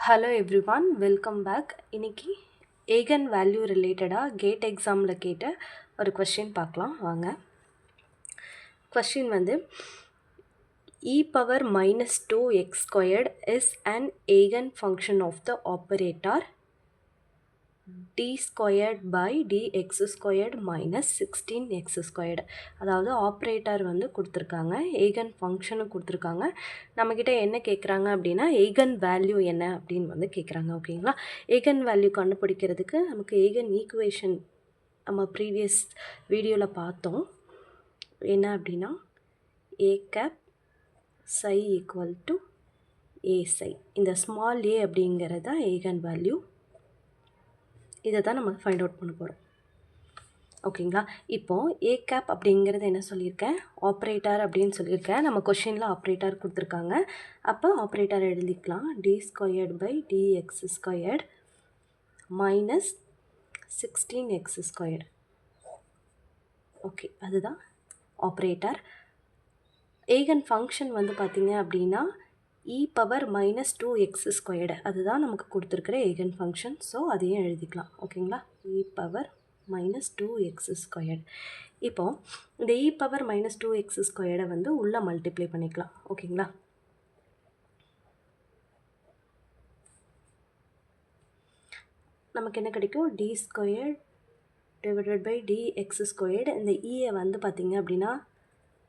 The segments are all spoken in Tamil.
Hello everyone, welcome back. இன்னைக்கு ஏகன் வேல்யூ ரிலேட்டடாக கேட் எக்ஸாமில் கேட்ட ஒரு கொஸ்டின் பார்க்கலாம் வாங்க. கொஸ்டின் வந்து e⁻²x² is an eigen function of the operator d² minus 16x². அதாவது ஆப்ரேட்டர் வந்து கொடுத்துருக்காங்க, ஏகன் ஃபங்க்ஷனும் கொடுத்துருக்காங்க. நம்மக்கிட்ட என்ன கேட்குறாங்க அப்படின்னா ஏகன் வேல்யூ என்ன அப்படின்னு வந்து கேட்குறாங்க. ஓகேங்களா? ஏகன் வேல்யூ கண்டுபிடிக்கிறதுக்கு நமக்கு ஏகன் ஈக்குவேஷன் நம்ம ப்ரீவியஸ் வீடியோவில் பார்த்தோம். என்ன அப்படின்னா a cap psi equal to a psi. இந்த ஸ்மால் a அப்படிங்கிறது தான் ஏகன் வேல்யூ. இதை தான் நம்ம ஃபைண்ட் அவுட் பண்ண போகிறோம். ஓகேங்களா? இப்போது ஏ கேப் அப்படிங்கிறது என்ன சொல்லியிருக்கேன், ஆப்ரேட்டர் அப்படின்னு சொல்லியிருக்கேன். நம்ம கொஷினில் ஆப்ரேட்டர் கொடுத்துருக்காங்க. அப்போ ஆப்ரேட்டர் எழுதிக்கலாம், d² minus 16x². ஓகே, அதுதான் ஆப்ரேட்டர். ஏகன் ஃபங்க்ஷன் வந்து பார்த்திங்க அப்படின்னா e⁻²x², அதுதான் நமக்கு கொடுத்துருக்கிற ஏகன் ஃபங்க்ஷன். ஸோ அதையும் எழுதிக்கலாம். ஓகேங்களா? e⁻²x². இப்போது இந்த e⁻²x² வந்து உள்ளே மல்டிப்ளை பண்ணிக்கலாம். ஓகேங்களா? நமக்கு என்ன கிடைக்கும், d²/dx². இந்த ஈயை வந்து பார்த்திங்க அப்படின்னா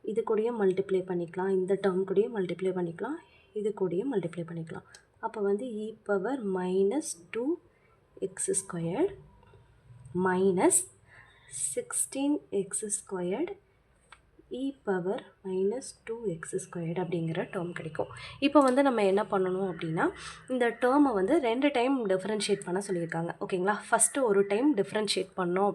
இது கூடயும் மல்டிப்ளை பண்ணிக்கலாம், இந்த டேர்ம் கூடயும் மல்டிப்ளை பண்ணிக்கலாம், இது கூடயும் மல்டிப்ளை பண்ணிக்கலாம். அப்போ வந்து e⁻²x² minus 16x² e⁻²x² அப்படிங்கிற டேர்ம் கிடைக்கும். இப்போ வந்து நம்ம என்ன பண்ணணும் அப்படின்னா இந்த டேர்மை வந்து 2 டைம் டிஃப்ரென்ஷியேட் பண்ண சொல்லியிருக்காங்க. ஓகேங்களா? ஃபஸ்ட்டு ஒரு டைம் டிஃப்ரென்ஷியேட் பண்ணோம்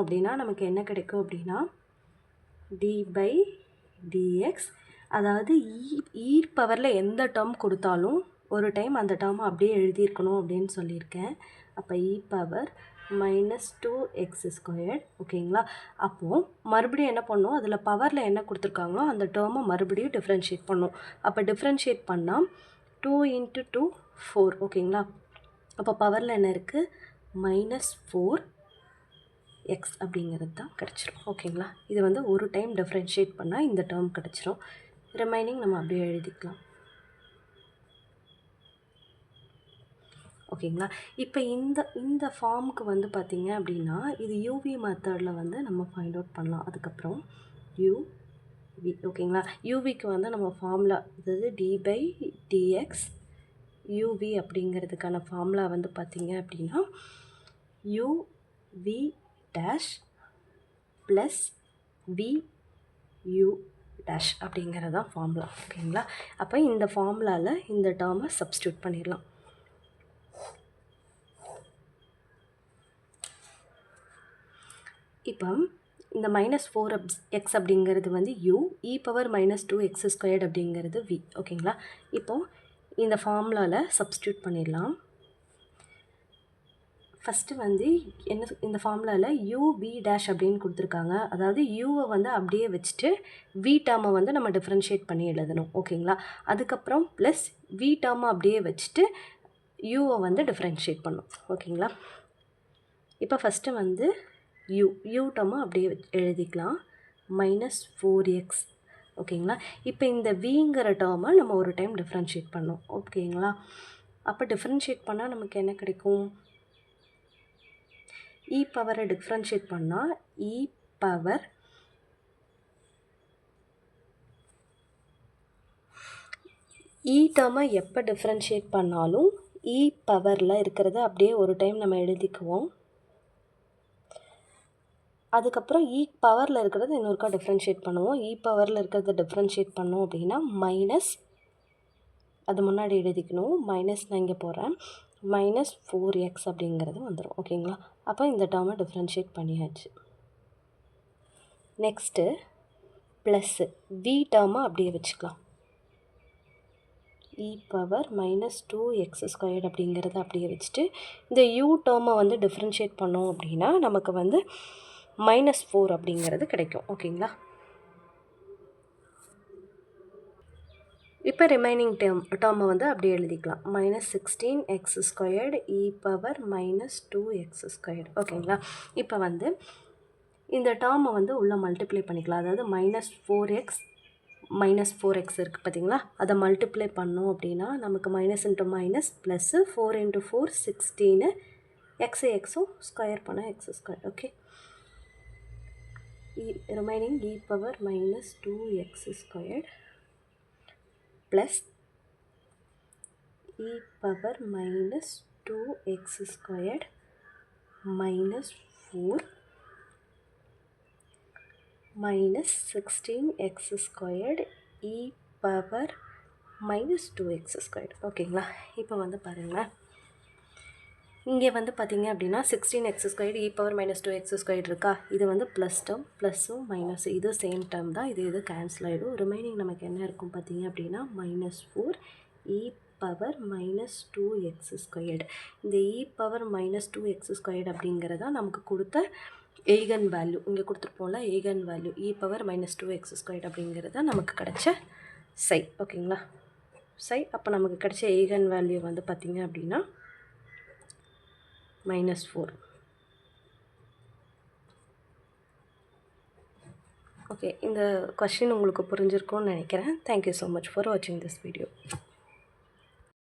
அப்படின்னா நமக்கு என்ன கிடைக்கும் அப்படின்னா d/dx. அதாவது ஈ பவரில் எந்த டேர்ம் கொடுத்தாலும் ஒரு டைம் அந்த டேர்மை அப்படியே எழுதியிருக்கணும் அப்படின்னு சொல்லியிருக்கேன். அப்போ e⁻²x². ஓகேங்களா? அப்போது மறுபடியும் என்ன பண்ணணும், அதில் பவரில் என்ன கொடுத்துருக்காங்களோ அந்த டேர்மை மறுபடியும் டிஃப்ரென்ஷியேட் பண்ணணும். அப்போ டிஃப்ரென்ஷியேட் பண்ணால் 2 × 2 4. ஓகேங்களா? அப்போ பவரில் என்ன இருக்குது, -4x அப்படிங்கிறது தான் கிடச்சிரும். ஓகேங்களா? இது வந்து ஒரு டைம் டிஃப்ரென்ஷியேட் பண்ணால் இந்த டேர்ம் கிடச்சிரும். ரிமைனிங் நம்ம அப்படியே எழுதிக்கலாம். ஓகேங்களா? இப்போ இந்த ஃபார்முக்கு வந்து பார்த்திங்க அப்படின்னா இது யூவி மெத்தடில் வந்து நம்ம ஃபைண்ட் அவுட் பண்ணலாம். அதுக்கப்புறம் யூவி. ஓகேங்களா? யூவிக்கு வந்து நம்ம ஃபார்முலா, அதாவது d/dx யூவி அப்படிங்கிறதுக்கான ஃபார்முலா வந்து பார்த்திங்க அப்படின்னா uv dash plus vu dash அப்படிங்கிறது தான் ஃபார்முலா. ஓகேங்களா? அப்போ இந்த ஃபார்முலாவில் இந்த டேர்மை சப்ஸ்டியூட் பண்ணிடலாம். இப்போ இந்த -4x அப்படிங்கிறது வந்து u, e⁻²x² அப்படிங்கிறது v. ஓகேங்களா? இப்போது இந்த ஃபார்முலாவில் சப்ஸ்டியூட் பண்ணிடலாம். ஃபஸ்ட்டு வந்து இந்த ஃபார்முலாவில் uv dash அப்படின்னு கொடுத்துருக்காங்க. அதாவது யூவை வந்து அப்படியே வச்சுட்டு v டேர்மை வந்து நம்ம டிஃப்ரென்ஷியேட் பண்ணி எழுதணும். ஓகேங்களா? அதுக்கப்புறம் ப்ளஸ் v டேர்மை அப்படியே வச்சுட்டு யூவை வந்து டிஃப்ரென்ஷியேட் பண்ணணும். ஓகேங்களா? இப்போ ஃபஸ்ட்டு வந்து யூ டேர்மை அப்படியே எழுதிக்கலாம், -4x. ஓகேங்களா? இப்போ இந்த விங்கிற டேர்மை நம்ம ஒரு டைம் டிஃப்ரென்ஷியேட் பண்ணோம். ஓகேங்களா? அப்போ டிஃப்ரென்ஷியேட் பண்ணால் நமக்கு என்ன கிடைக்கும், இ பவரை டிஃப்ரென்ஷியேட் பண்ணால் இ டேர்மை எப்போ டிஃப்ரென்ஷியேட் பண்ணாலும் இ பவரில் இருக்கிறத அப்படியே ஒரு டைம் நம்ம எழுதிக்குவோம். அதுக்கப்புறம் இ பவரில் இருக்கிறத இன்னொருக்கா டிஃப்ரென்ஷியேட் பண்ணுவோம். இ பவரில் இருக்கிறத டிஃப்ரென்ஷியேட் பண்ணோம் அப்படின்னா மைனஸ், அது முன்னாடி எழுதிக்கணும், மைனஸ் நான் இங்கே போடுறேன், -4x அப்படிங்கிறது வந்துடும். ஓகேங்களா? அப்போ இந்த டேர்மை டிஃப்ரென்ஷியேட் பண்ணியாச்சு. நெக்ஸ்ட்டு ப்ளஸ்ஸு வி டேர்மை அப்படியே வச்சுக்கலாம், e⁻²x² அப்படிங்கிறத அப்படியே வச்சுட்டு இந்த u டேர்மை வந்து டிஃப்ரென்ஷியேட் பண்ணோம் அப்படின்னா நமக்கு வந்து -4 அப்படிங்கிறது கிடைக்கும். ஓகேங்களா? இப்போ ரிமைனிங் டேர்மை வந்து அப்படியே எழுதிக்கலாம். -16x² e⁻−2x². ஓகேங்களா? இப்போ வந்து இந்த டேர்மை வந்து உள்ளே மல்டிப்ளை பண்ணிக்கலாம். அதாவது -4x இருக்குது பார்த்தீங்களா? அதை மல்டிப்ளை பண்ணோம் அப்படின்னா நமக்கு மைனஸ் இன்ட்டு மைனஸ் ப்ளஸ்ஸு 4 × 4 16 எக்ஸும் ஸ்கொயர் பண்ணால் x². Okay, remaining e⁻−2x² plus e⁻−2x² -4 -16x² e⁻−2x². ஓகேங்களா? இப்போ வந்து பாருங்களேன், இங்கே வந்து பார்த்தீங்க அப்படின்னா 16x² e⁻−2x² இருக்கா? இது வந்து ப்ளஸ் டேர்ம், ப்ளஸ்ஸும் மைனஸ் இது சேம் டேர்ம் தான். இது கேன்சல் ஆகிடும். ரிமைனிங் நமக்கு என்ன இருக்கும் பார்த்தீங்க அப்படின்னா -4 e⁻−2x². இந்த e⁻−2x² அப்படிங்கிறதா நமக்கு கொடுத்த எய்கன் வேல்யூ. இங்கே கொடுத்துருப்போம்ல எய்கன் வேல்யூ e⁻−2x² அப்படிங்கிறத நமக்கு கிடைச்ச சை. ஓகேங்களா? சை. அப்போ நமக்கு கிடைச்ச எய்கன் வேல்யூ வந்து பார்த்திங்க அப்படின்னா -4. ஓகே, இந்த கொஸ்டின் உங்களுக்கு புரிஞ்சிருக்கும்னு நினைக்கிறேன். தேங்க்யூ ஸோ மச் ஃபார் வாட்சிங் திஸ் வீடியோ.